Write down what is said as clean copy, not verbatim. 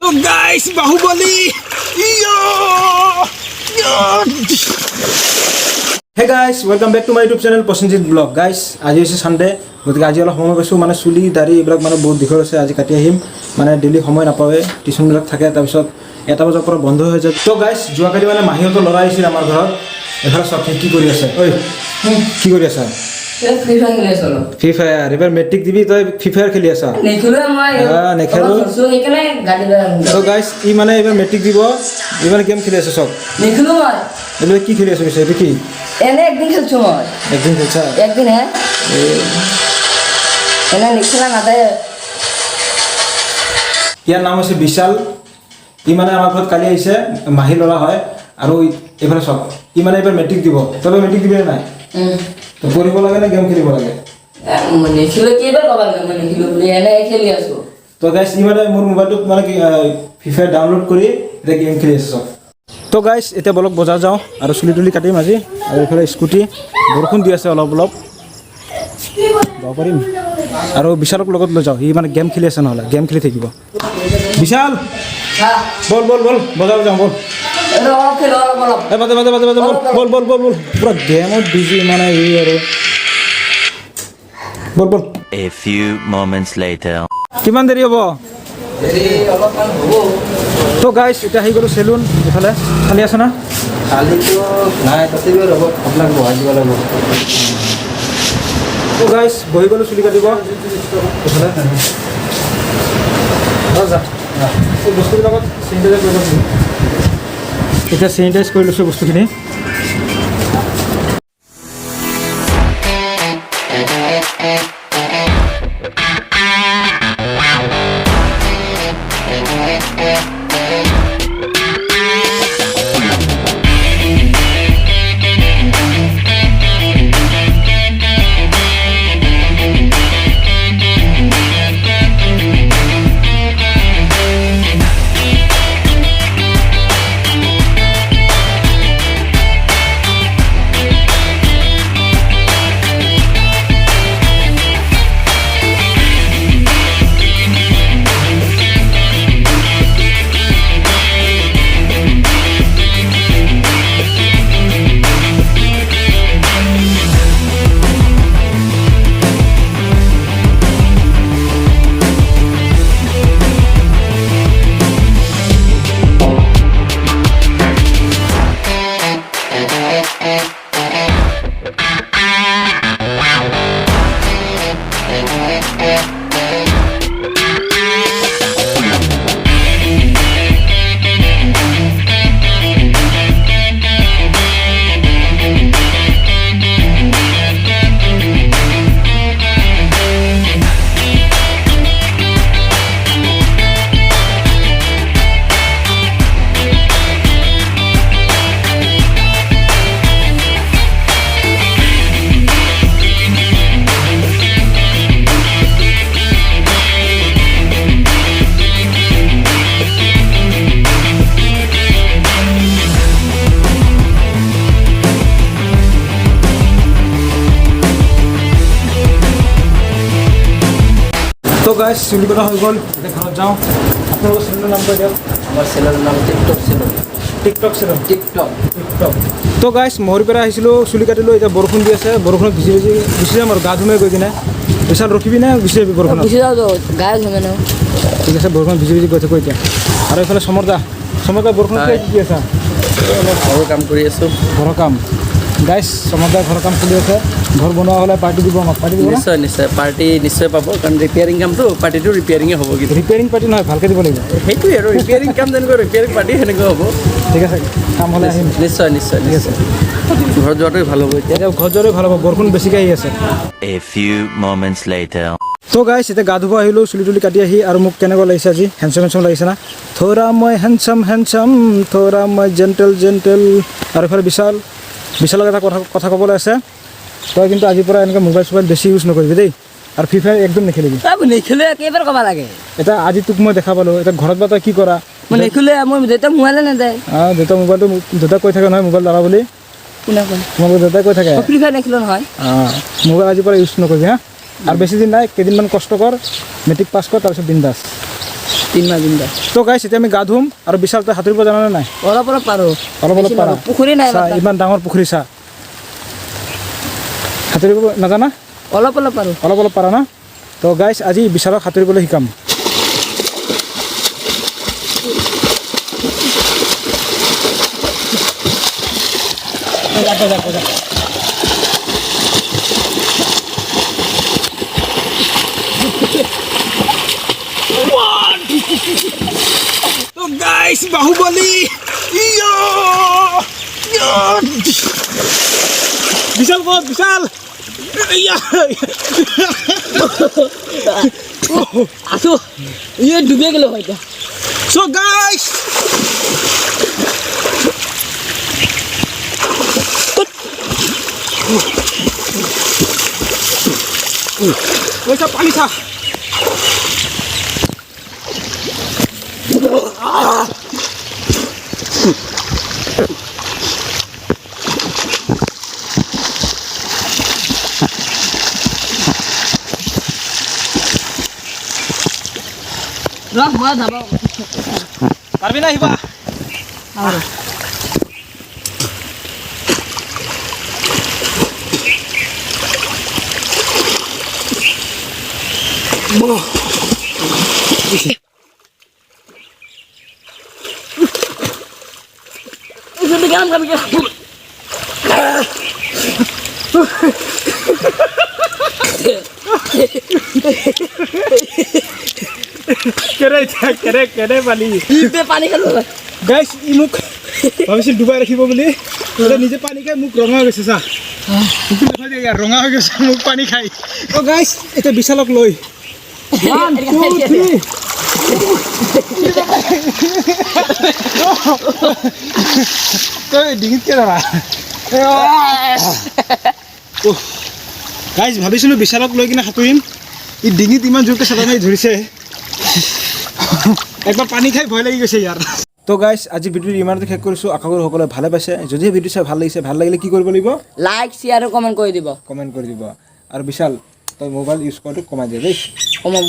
तो guys Baahubali hey guys welcome back to my YouTube channel Prosenjit blog guys आज है Sunday गति आज अलग समय पाइছোঁ माने चुली दाढ़ी এইবিলাক মানে বহুত দীঘল আছে আজি কাটি আহিম মানে ডেইলি সময় নাপাৱে টিউশন বিলাক থাকে তাৰ পিছত এটা বজাৰ পৰা বন্ধ হৈ যায় তো গাইস জুৱাকালি মানে মাহিহঁতৰ লৰা আহিছিল আমাৰ ঘৰত এফালে সব কি কৰি আছে ঐ কি কৰি আছে ফ্রি ফায়ার খেলি আছো ফ্রি ফায়ার এবার মেট্রিক দিবি তো ফ্রি ফায়ার খেলি আছা নেখেলো মই নেখেলো সো হেকলে গাড়ি তো গাইস ই মানে এবার মেট্রিক দিব এবার গেম খেলি আছে সব নেখেলো মই এবার কি খেলি আছে বিষয় কি এনে একদিন খেলছো মই একদিন খেলছা একদিন হ্যাঁ এনে নেখেলা না দে ইয়ার নাম আছে বিশাল ই মানে আমার ঘৰত কালি আইছে মাহি লৰা হয় আৰু এবারে সব ই মানে এবার মেট্রিক দিব তবে মেট্রিক দিবে না তো পড়িব লাগে না গেম খেলিব লাগে মানে খেলে কেবার কবার মানে খেলো এনে খেলি আছো তো গাইস ই মানে মোর মোবাইলটো মানে ফ্রি ফায়ার ডাউনলোড কৰি এটা গেম খেলি আছে সব তো গাইস এটা বলক বজাৰ যাও আৰু চুলি তুলি কাটিম আজি আৰু এফালে স্কুটি বৰষুণ দি আছে অলপ অলপ যাব পাৰিম আৰু বিশালক লগত লৈ যাও ই মানে গেম খেলি আছে নহলে গেম খেলি থাকিব বিশাল হ্যাঁ বল বল বল বজাৰ যাও বল रो খেলো বল এ বাদে বাদে বাদে বাদে বল বল বল বল পুরা গেমত বিজি মানে এই আৰু বল বল A few moments later. কিমান দেৰি হ'ব দেৰি অলপমান হ'ব তো গাইস এটা হৈ গ'ল সেলুন এফালে খালি আছে না খালি তো নাই তথাপিও ৰ'ব আপোনাক বহাই দিব লাগিব তো গাইস বহি গ'ল চুলি কাটিব এফালে যা এই বস্তুবিলাকত চেনিটাইজাৰ কৰিব লাগিব এতিয়া চেনিটাইজ কৰি লৈছোঁ বস্তুখিনি তো গাইস চুলি কটা হৈ গ'ল এতিয়া ঘৰত যাওঁ আপোনালোকৰ চেনেলৰ নাম কৈ দিয়ক আমাৰ চেনেলৰ নাম TikTok channel TikTok channel TikTok TikTok তো গাইস মহৰিৰ পৰা আহিছিলোঁ চুলি কাটিলোঁ এতিয়া বৰষুণ দি আছে বৰষুণত ভিজি ভিজি গুচি যাম আৰু গা ধুমে গৈ কিনে বিশাল ৰখিবি নে গুচি যাবি বৰষুণত গুচি যাও তো গায়ে ধুমে না ঠিক আছে বৰষুণত ভিজি ভিজি গৈ থাকোঁ এতিয়া আৰু এইফালে সমৰদা বৰষুণত কি আছা অলপ ঘৰৰ কাম কৰি আছোঁ ঘৰৰ কাম গাইস সমৰদা ঘৰৰ কাম চলি আছে ঘৰ বনোৱা হ'লে পাৰ্টি দিব আমাক পাৰ্টি দিব না নিশ্চয় নিশ্চয় পাৰ্টি নিশ্চয় পাব কাৰণ ৰিপেয়াৰিং কামটো পাৰ্টিটো ৰিপেয়াৰিঙে হ'ব কিন্তু ৰিপেয়াৰিং পাৰ্টি নহয় ভালকৈ দিব লাগিব সেইটোৱে আৰু ৰিপেয়াৰিং কাম যেনেকৈ ৰিপেয়াৰিং পাৰ্টি সেনেকৈ হ'ব ঠিক আছে কাম হ'লে আহিম নিশ্চয় নিশ্চয় ঠিক আছে ঘৰত যোৱাটোৱে ভাল হ'ব এতিয়া এতিয়া ঘৰত যোৱাটোৱে ভাল হ'ব বৰষুণ বেছিকৈ আহি আছে A few moments later. তো গাইস এতিয়া গা ধুব আহিলোঁ চুলি তুলি কাটি আহি আৰু মোক কেনেকুৱা লাগিছে আজি হেণ্ডচাম লাগিছে না থোৰা মই হেণ্ডচাম থোৰা মই জেণ্টেল আৰু এইফালে বিশালক এটা কথা ক'বলৈ আছে তই কিন্তু আজিৰ পৰা এনেকৈ মোবাইল চোবাইল বেছি ইউজ নকৰিবি দেই আৰু ফ্ৰী ফায়াৰ একদম নেখেলিবি নেখেলো কেইবাৰ ক'ব লাগে এটা আজি তোক মই দেখা পালোঁ এতিয়া ঘৰত বা তই কি কৰা মই নেখেলো মই দেউতা মোবাইলে নাযায় দেউতা মোবাইলটো দেউতাক কৈ থাকে নহয় মোবাইল দাদা বুলি কোনে কয় তোমাক দেউতাই কৈ থাকে ফ্ৰী ফায়াৰ নেখেলো নহয় মোবাইল আজিৰ পৰা ইউজ নকৰিবি হা আৰু বেছি দিন নাই, কেইদিনমান কষ্ট কৰ, মেট্ৰিক পাছ কৰ, তাৰপিছত বিন্দাছ। 3 মাহ বিন্দা তো গাইছ এতিয়া আমি গা ধুম আৰু বিশাল তই সাঁতুৰিব জানানে নাই? অলপ অলপ পাৰো অলপ অলপ পাৰা। পুখুৰী নাই চা ইমান ডাঙৰ পুখুৰী চা, সাঁতুৰিব নাজানা? অলপ অলপ পাৰো অলপ অলপ পাৰা না? তো গাইছ আজি বিশালক সাঁতুৰিবলৈ শিকাম। তো গাইছ বাহুবলী বিশাল ক'ত? বিশাল আছো ইয়ে ডুবে গেল হয়তো So guys, what's up, Anita? রহ মই যাবা পারবি না হিবা? আৰু Ini kan kami কেৰে পালি ইতে পানী খালো গাইছ ই মোক ভাবিছিল ডুবাই ৰাখিব বুলি, নিজে পানী খাই মোক ৰঙা হৈ গৈছে চা, ৰঙা হৈ গৈছে মোক পানী খাই। তো গাইছ এতিয়া বিশালক লৈ 1 2 3 তই ডিঙিত কে যাবা? গাইছ ভাবিছিলোঁ বিশালক লৈ কিনে সাঁতুৰিম, ই ডিঙিত ইমান জোৰকৈ চেলা মাৰি ধৰিছে, একবাৰ পানী খাই ভয় লাগি গৈছে ইয়াৰ। তো গাইছ আজি ভিডিঅ'টো ইমানতে শেষ কৰিছোঁ, আশা কৰোঁ সকলোৱে ভালে পাইছে। যদি ভিডিঅ' চাই ভাল লাগিছে, ভাল লাগিলে কি কৰিব লাগিব? লাইক শেয়াৰ আৰু কমেন্ট কৰি দিব। কমেণ্ট কৰি দিব। আৰু বিশাল তই মোবাইল ইউজ কৰাটো কমাই দিয়া দেই। কমাম।